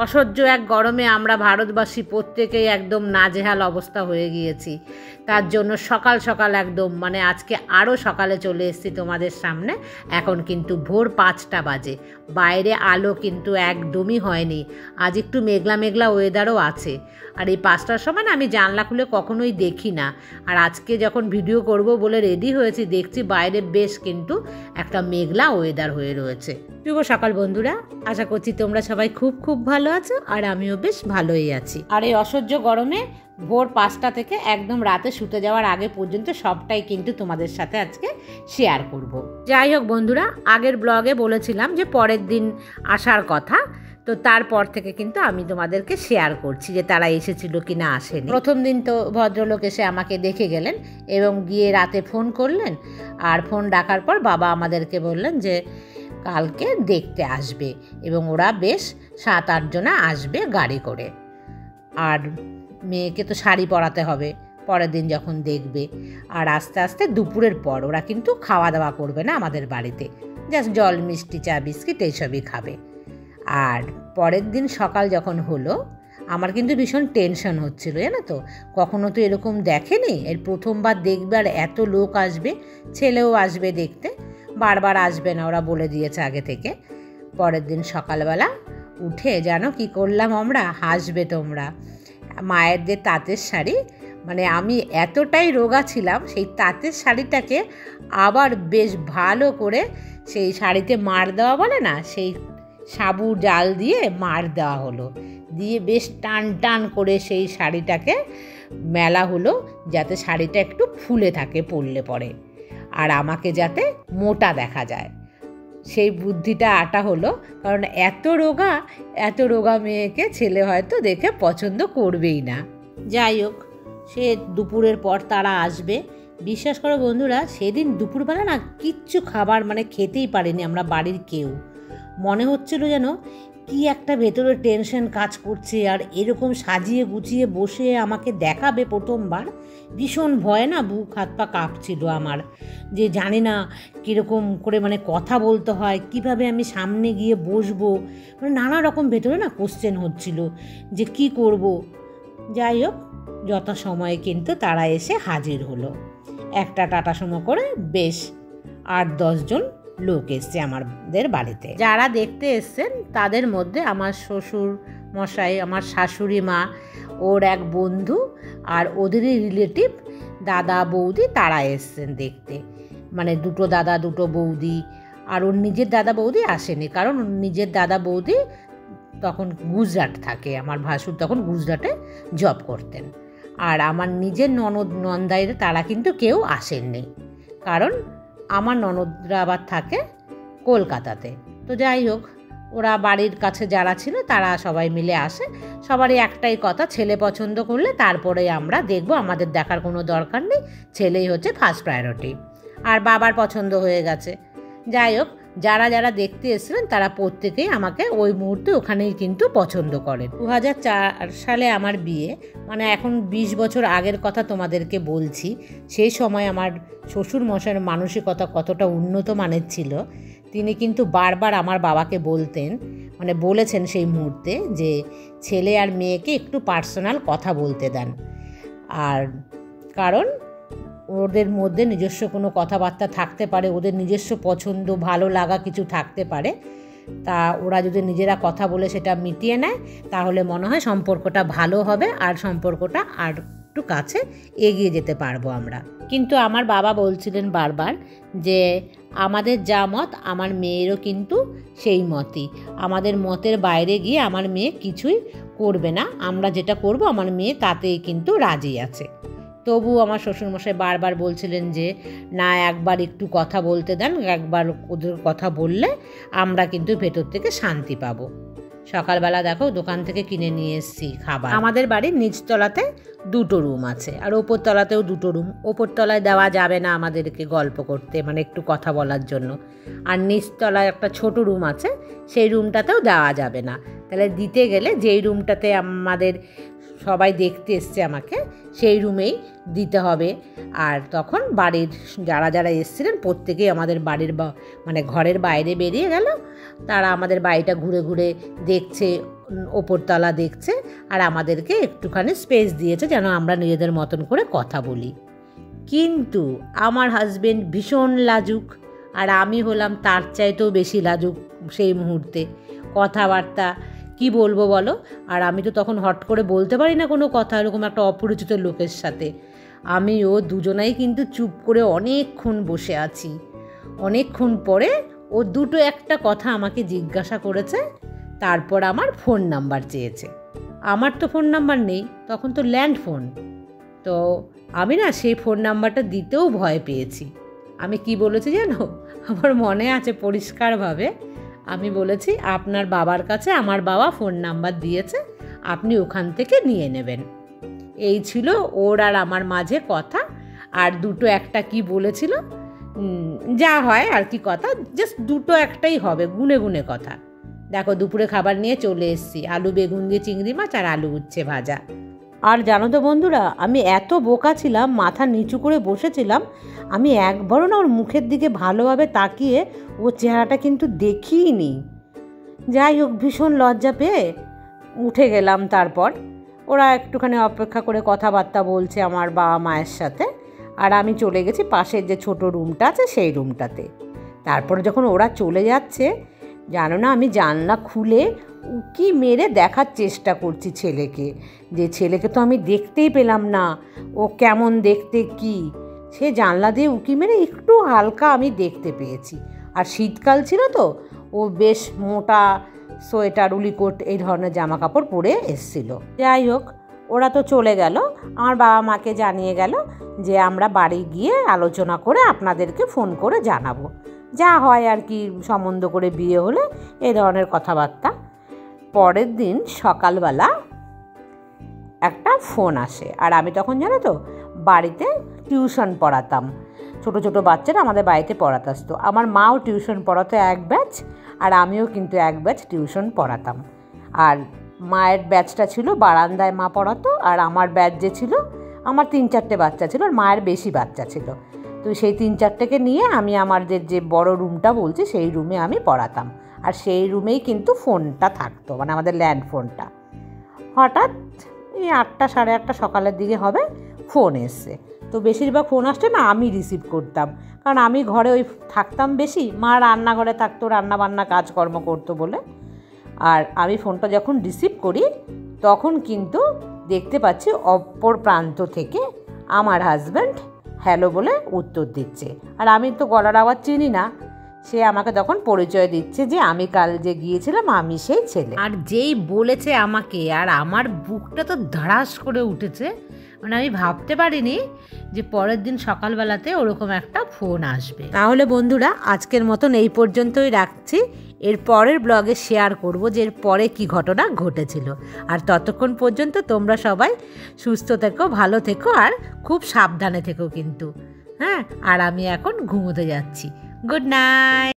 অসহ্য এক গরমে আমরা ভারতবাসী প্রত্যেকেই একদম নাজেহাল অবস্থা হয়ে গিয়েছি। তার জন্য সকাল সকাল একদম মানে আজকে আরও সকালে চলে এসেছি তোমাদের সামনে। এখন কিন্তু ভোর 5টা বাজে, বাইরে আলো কিন্তু একদমই হয়নি। আজ একটু মেঘলা মেঘলা ওয়েদারও আছে। আর এই 5টার সময় না আমি জানলা খুলে কখনোই দেখি না। আর আজকে যখন ভিডিও করব বলে রেডি হয়েছি, দেখছি বাইরে বেশ কিন্তু একটা মেঘলা ওয়েদার হয়ে রয়েছে। শুভ সকাল বন্ধুরা, আশা করছি তোমরা সবাই খুব খুব ভালো আছো আর আমিও বেশ ভালোই আছি। আর এই অসহ্য গরমে ভোর 5টা থেকে একদম রাতে শুতে যাওয়ার আগে পর্যন্ত সবটাই কিন্তু তোমাদের সাথে আজকে শেয়ার করব। যাই হোক বন্ধুরা, আগের ব্লগে বলেছিলাম যে পরের দিন আসার কথা, তো তারপর থেকে কিন্তু আমি তোমাদেরকে শেয়ার করছি যে তারা এসেছিল কি না আসেনি। প্রথম দিন তো ভদ্রলোক এসে আমাকে দেখে গেলেন এবং গিয়ে রাতে ফোন করলেন। আর ফোন ডাকার পর বাবা আমাদেরকে বললেন যে কালকে দেখতে আসবে এবং ওরা বেশ 7-8 জনা আসবে গাড়ি করে। আর মেয়েকে তো শাড়ি পরাতে হবে পরের দিন যখন দেখবে। আর আস্তে আস্তে দুপুরের পর ওরা কিন্তু খাওয়া দাওয়া করবে না আমাদের বাড়িতে, জাস্ট জল মিষ্টি চা বিস্কিট এইসবই খাবে। আর পরের দিন সকাল যখন হলো আমার কিন্তু ভীষণ টেনশন হচ্ছিল, জানো তো, কখনো তো এরকম দেখেনি, এর প্রথমবার দেখবে। আর এত লোক আসবে, ছেলেও আসবে দেখতে, বারবার আসবে না, ওরা বলে দিয়েছে আগে থেকে। পরের দিন সকালবেলা উঠে জানো কি করলাম আমরা, হাসবে তোমরা। মায়ের যে তাঁতের শাড়ি, মানে আমি এতটাই রোগা ছিলাম, সেই তাঁতের শাড়িটাকে আবার বেশ ভালো করে সেই শাড়িতে মার দেওয়া বলে না, সেই সাবু জাল দিয়ে মার দেওয়া হলো, দিয়ে বেশ টান টান করে সেই শাড়িটাকে মেলা হলো যাতে শাড়িটা একটু ফুলে থাকে পরলে পরে, আর আমাকে যাতে মোটা দেখা যায়। সেই বুদ্ধিটা আটা হলো, কারণ এত রোগা মেয়েকে ছেলে হয়তো দেখে পছন্দ করবেই না। যাই হোক, সে দুপুরের পর তারা আসবে। বিশ্বাস করো বন্ধুরা, সেদিন দুপুরবেলা না কিচ্ছু খাবার মানে খেতেই পারিনি আমরা বাড়ির কেউ। মনে হচ্ছিল যেন কি একটা ভেতরে টেনশন কাজ করছে। আর এরকম সাজিয়ে গুছিয়ে বসে আমাকে দেখাবে প্রথমবার, ভীষণ ভয় না, বুক হাত পা কাঁপছিল আমার, যে জানি না কীরকম করে মানে কথা বলতে হয়, কিভাবে আমি সামনে গিয়ে বসবো, মানে নানা রকম ভেতরে না কোশ্চেন হচ্ছিল যে কি করব। যাই হোক, যথাসময়ে কিন্তু তারা এসে হাজির হলো। একটা টাটা সুমো করে বেশ 8-10 জন লোক এসছে আমাদের বাড়িতে। যারা দেখতে এসছেন তাদের মধ্যে আমার শ্বশুর মশাই, আমার শাশুড়ি মা, ওর এক বন্ধু আর ওদেরই রিলেটিভ দাদা বৌদি, তারা এসছেন দেখতে। মানে 2 দাদা 2 বৌদি। আর ওর নিজের দাদা বৌদি আসেনি, কারণ ওর নিজের দাদা বৌদি তখন গুজরাট থাকে, আমার ভাসুর তখন গুজরাটে জব করতেন। আর আমার নিজের ননদ নন্দাইরা তারা কিন্তু কেউ আসেননি, কারণ আমার ননদরা আবার থাকে কলকাতাতে। তো যাই হোক, ওরা বাড়ির কাছে যারা ছিল তারা সবাই মিলে আসে। সবারই একটাই কথা, ছেলে পছন্দ করলে তারপরে আমরা দেখব, আমাদের দেখার কোনো দরকার নেই, ছেলেই হচ্ছে ফার্স্ট প্রায়োরিটি। আর বাবার পছন্দ হয়ে গেছে। যাই হোক, যারা যারা দেখতে এসেছিলেন তারা প্রত্যেকেই আমাকে ওই মুহূর্তে ওখানেই কিন্তু পছন্দ করেন। 2004 সালে আমার বিয়ে, মানে এখন 20 বছর আগের কথা তোমাদেরকে বলছি। সেই সময় আমার শ্বশুর মশাইয়ের মানসিকতা কতটা উন্নত মানের ছিল, তিনি কিন্তু বারবার আমার বাবাকে বলতেন, মানে বলেছেন সেই মুহূর্তে, যে ছেলে আর মেয়েকে একটু পার্সোনাল কথা বলতে দেন। আর কারণ ওদের মধ্যে নিজস্ব কোনো কথাবার্তা থাকতে পারে, ওদের নিজস্ব পছন্দ ভালো লাগা কিছু থাকতে পারে, তা ওরা যদি নিজেরা কথা বলে সেটা মিটিয়ে নেয় তাহলে মনে হয় সম্পর্কটা ভালো হবে আর সম্পর্কটা আর একটু কাছে এগিয়ে যেতে পারবো আমরা। কিন্তু আমার বাবা বলছিলেন বারবার যে আমাদের যা মত আমার মেয়েরও কিন্তু সেই মতই, আমাদের মতের বাইরে গিয়ে আমার মেয়ে কিছুই করবে না, আমরা যেটা করব আমার মেয়ে তাতেই কিন্তু রাজি আছে। তবু আমার শ্বশুরমশাই বারবার বলছিলেন যে না, একবার একটু কথা বলতে দেন, একবার ওদের কথা বললে আমরা কিন্তু ভেতর থেকে শান্তি পাবো। সকালবেলা দেখো দোকান থেকে কিনে নিয়ে এসেছি খাবার। আমাদের বাড়ির নিচতলাতে 2 রুম আছে আর ওপরতলাতেও 2 রুম। ওপরতলায় দেওয়া যাবে না আমাদেরকে গল্প করতে, মানে একটু কথা বলার জন্য। আর নিচতলায় একটা ছোট রুম আছে, সেই রুমটাতেও দেওয়া যাবে না। তাহলে দিতে গেলে যেই রুমটাতে আমাদের সবাই দেখতে এসছে আমাকে, সেই রুমেই দিতে হবে। আর তখন বাড়ির যারা যারা এসেছিলেন প্রত্যেকেই আমাদের বাড়ির মানে ঘরের বাইরে বেরিয়ে গেল। তারা আমাদের বাড়িটা ঘুরে ঘুরে দেখছে, ওপরতলা দেখছে, আর আমাদেরকে একটুখানি স্পেস দিয়েছে যেন আমরা নিজেদের মতন করে কথা বলি। কিন্তু আমার হাজবেন্ড ভীষণ লাজুক, আর আমি হলাম তার চাইতেও বেশি লাজুক সেই মুহূর্তে। কথাবার্তা কি বলবো বলো, আর আমি তো তখন হট করে বলতে পারি না কোনো কথা এরকম একটা অপরিচিত লোকের সাথে। আমি ও দুজনাই কিন্তু চুপ করে অনেকক্ষণ বসে আছি। অনেকক্ষণ পরে ও দুটো একটা কথা আমাকে জিজ্ঞাসা করেছে, তারপর আমার ফোন নাম্বার চেয়েছে। আমার তো ফোন নাম্বার নেই, তখন তো ল্যান্ড ফোন। তো আমি না সেই ফোন নাম্বারটা দিতেও ভয় পেয়েছি। আমি কি বলেছি জানো, আমার মনে আছে পরিষ্কারভাবে। আমি বলেছি আপনার বাবার কাছে আমার বাবা ফোন নাম্বার দিয়েছে, আপনি ওখান থেকে নিয়ে নেবেন। এই ছিল ওর আর আমার মাঝে কথা। আর দুটো একটা কি বলেছিল, যা হয় আর কি কথা, জাস্ট দুটো একটাই হবে, গুনে গুনে কথা। দেখো দুপুরে খাবার নিয়ে চলে এসেছি, আলু বেগুন দিয়ে চিংড়ি মাছ আর আলু উচ্ছে ভাজা। আর জানো তো বন্ধুরা, আমি এত বোকা ছিলাম, মাথা নিচু করে বসেছিলাম, আমি একবারও না ওর মুখের দিকে ভালোভাবে তাকিয়ে ও চেহারাটা কিন্তু দেখিইনি। যাই হোক, ভীষণ লজ্জা পেয়ে উঠে গেলাম। তারপর ওরা একটুখানি অপেক্ষা করে কথাবার্তা বলছে আমার বাবা মায়ের সাথে, আর আমি চলে গেছি পাশের যে ছোট রুমটা আছে সেই রুমটাতে। তারপরে যখন ওরা চলে যাচ্ছে, জানো না, আমি জানলা খুলে উকি মেরে দেখার চেষ্টা করছি ছেলেকে, যে ছেলেকে তো আমি দেখতেই পেলাম না, ও কেমন দেখতে কি। সে জানলা দিয়ে উকি মেরে একটু হালকা আমি দেখতে পেয়েছি। আর শীতকাল ছিল তো, ও বেশ মোটা সোয়েটার উলিকোট এই ধরনের জামা কাপড় পরে এসছিল। যাই হোক, ওরা তো চলে গেল, আমার বাবা মাকে জানিয়ে গেল যে আমরা বাড়ি গিয়ে আলোচনা করে আপনাদেরকে ফোন করে জানাবো। যা হয় আর কি, সম্বন্ধ করে বিয়ে হলে এই ধরনের কথাবার্তা। পরের দিন সকালবেলা একটা ফোন আসে, আর আমি তখন জানো তো বাড়িতে টিউশন পড়াতাম। ছোট ছোট বাচ্চারা আমাদের বাড়িতে পড়াতে আসতো। আমার মাও টিউশন পড়াতো এক ব্যাচ, আর আমিও কিন্তু এক ব্যাচ টিউশন পড়াতাম। আর মায়ের ব্যাচটা ছিল বারান্দায় মা পড়াতো, আর আমার ব্যাচ যে ছিল, আমার 3-4টে বাচ্চা ছিল, আর মায়ের বেশি বাচ্চা ছিল। তো সেই 3-4টেকে নিয়ে আমি আমাদের যে বড় রুমটা বলছি সেই রুমে আমি পড়াতাম। আর সেই রুমেই কিন্তু ফোনটা থাকতো, মানে আমাদের ল্যান্ড ফোনটা। হঠাৎ এই 8টা 8:30 সকালের দিকে হবে, ফোন এসছে। তো বেশিরভাগ ফোন আসছে না আমি রিসিভ করতাম, কারণ আমি ঘরে ওই থাকতাম বেশি, মা রান্নাঘরে থাকতো, রান্নাবান্না কাজকর্ম করতো বলে। আর আমি ফোনটা যখন রিসিভ করি, তখন কিন্তু দেখতে পাচ্ছি অপর প্রান্ত থেকে আমার হাজব্যান্ড হ্যালো বলে উত্তর দিচ্ছে। আর আমি তো গলার আওয়াজ চিনি না, সে আমাকে তখন পরিচয় দিচ্ছে যে আমি কাল যে গিয়েছিলাম আমি সেই ছেলে। আর যেই বলেছে আমাকে, আর আমার বুকটা তো ধড়াস করে উঠেছে। মানে আমি ভাবতে পারিনি যে পরের দিন সকালবেলাতে ওরকম একটা ফোন আসবে। তাহলে বন্ধুরা, আজকের মতন এই পর্যন্তই রাখছি। এর পরের ব্লগে শেয়ার করব যে এর পরে কী ঘটনা ঘটেছিল। আর ততক্ষণ পর্যন্ত তোমরা সবাই সুস্থ থেকো, ভালো থেকো, আর খুব সাবধানে থেকো কিন্তু। হ্যাঁ, আর আমি এখন ঘুমোতে যাচ্ছি। Good night.